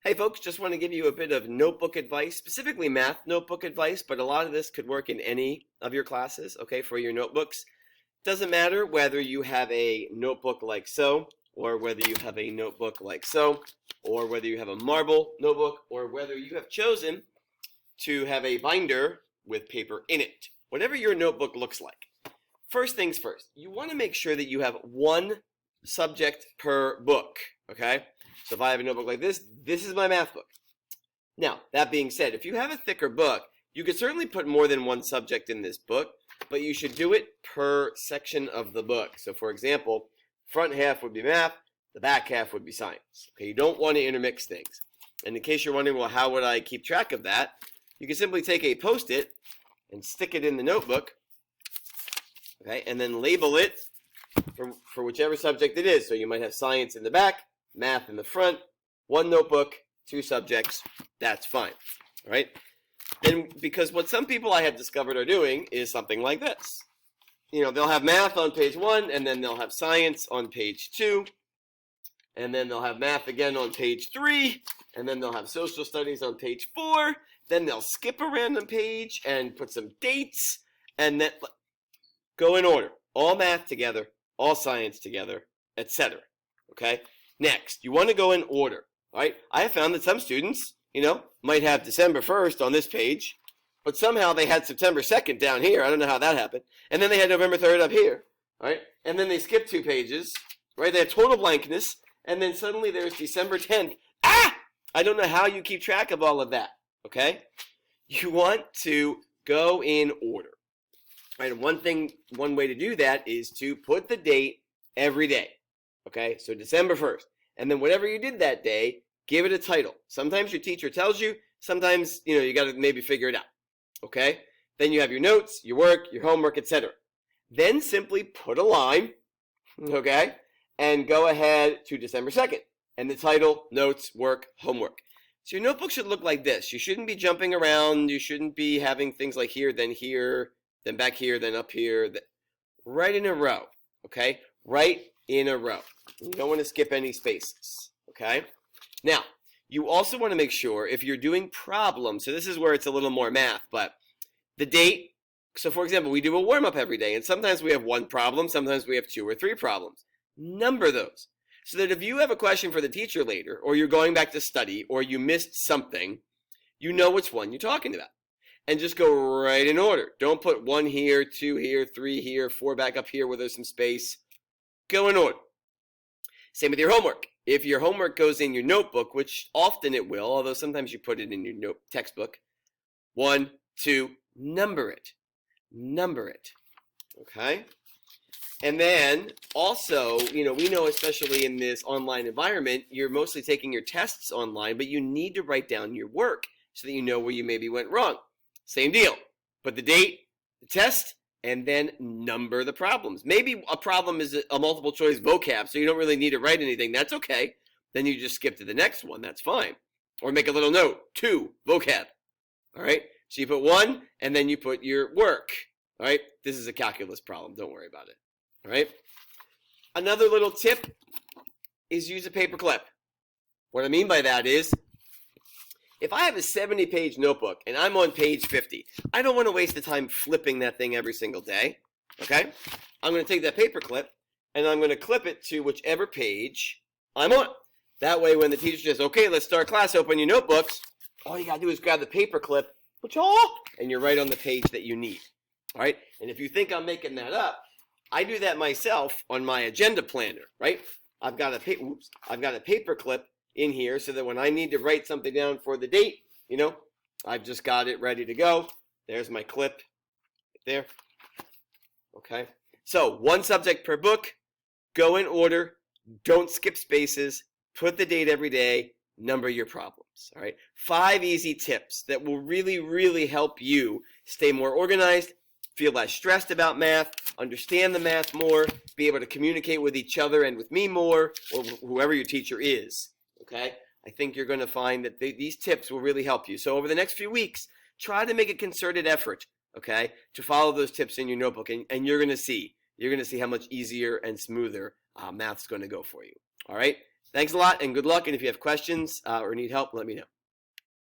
Hey folks, just want to give you a bit of notebook advice, specifically math notebook advice, but a lot of this could work in any of your classes, okay, for your notebooks. Doesn't matter whether you have a notebook like so, or whether you have a notebook like so, or whether you have a marble notebook, or whether you have chosen to have a binder with paper in it. Whatever your notebook looks like. First things first, you want to make sure that you have one subject per book, okay? So if I have a notebook like this is my math book. Now, that being said, if you have a thicker book, you could certainly put more than one subject in this book, but you should do it per section of the book. So for example, front half would be math, the back half would be science. Okay, you don't want to intermix things. And in case you're wondering, well, how would I keep track of that? You can simply take a Post-it and stick it in the notebook, okay, and then label it for whichever subject it is. So you might have science in the back, math in the front, one notebook, two subjects, that's fine, all right? Then, because what some people I have discovered are doing is something like this. You know, they'll have math on page 1, and then they'll have science on page 2, and then they'll have math again on page 3, and then they'll have social studies on page 4, then they'll skip a random page and put some dates, and then go in order. All math together, all science together, etc. Okay? Next, you want to go in order, all right? I have found that some students, you know, might have December 1st on this page, but somehow they had September 2nd down here. I don't know how that happened. And then they had November 3rd up here, all right? And then they skipped 2 pages, right? They had total blankness, and then suddenly there's December 10th. Ah! I don't know how you keep track of all of that, okay? You want to go in order. Right, one way to do that is to put the date every day. Okay, so December 1st. And then whatever you did that day, give it a title. Sometimes your teacher tells you, sometimes, you know, you got to maybe figure it out. Okay? Then you have your notes, your work, your homework, etc. Then simply put a line, okay, and go ahead to December 2nd. And the title, notes, work, homework. So your notebook should look like this. You shouldn't be jumping around. You shouldn't be having things like here, then back here, then up here. Right in a row, okay? Right in a row. You don't want to skip any spaces, okay? Now, you also want to make sure if you're doing problems, so this is where it's a little more math, but the date, so for example, we do a warm-up every day, and sometimes we have 1 problem, sometimes we have 2 or 3 problems. Number those, so that if you have a question for the teacher later, or you're going back to study, or you missed something, you know which one you're talking about. And just go right in order. Don't put 1 here, 2 here, 3 here, 4 back up here where there's some space. Go in order. Same with your homework. If your homework goes in your notebook, which often it will, although sometimes you put it in your textbook, 1, 2, number it. Number it. Okay? And then also, you know, we know especially in this online environment, you're mostly taking your tests online, but you need to write down your work so that you know where you maybe went wrong. Same deal. Put the date, the test, and then number the problems. Maybe a problem is a multiple choice vocab, so you don't really need to write anything. That's okay. Then you just skip to the next one. That's fine. Or make a little note, 2, vocab. All right? So you put 1, and then you put your work. All right? This is a calculus problem. Don't worry about it. All right? Another little tip is use a paper clip. What I mean by that is, if I have a 70-page notebook and I'm on page 50, I don't want to waste the time flipping that thing every single day, okay? I'm going to take that paper clip and I'm going to clip it to whichever page I'm on. That way when the teacher says, okay, let's start class, open your notebooks, all you got to do is grab the paper clip, and you're right on the page that you need, all right? And if you think I'm making that up, I do that myself on my agenda planner, right? I've got a paper clip in here so that when I need to write something down for the date, you know, I've just got it ready to go. There's my clip there. Okay. So 1 subject per book, go in order, don't skip spaces, put the date every day, number your problems. All right. 5 easy tips that will really, really help you stay more organized, feel less stressed about math, understand the math more, be able to communicate with each other and with me more, or whoever your teacher is. Okay, I think you're going to find that these tips will really help you. So over the next few weeks, try to make a concerted effort, okay, to follow those tips in your notebook, and you're going to see how much easier and smoother math's going to go for you. All right, Thanks a lot and good luck. And if you have questions or need help, let me know.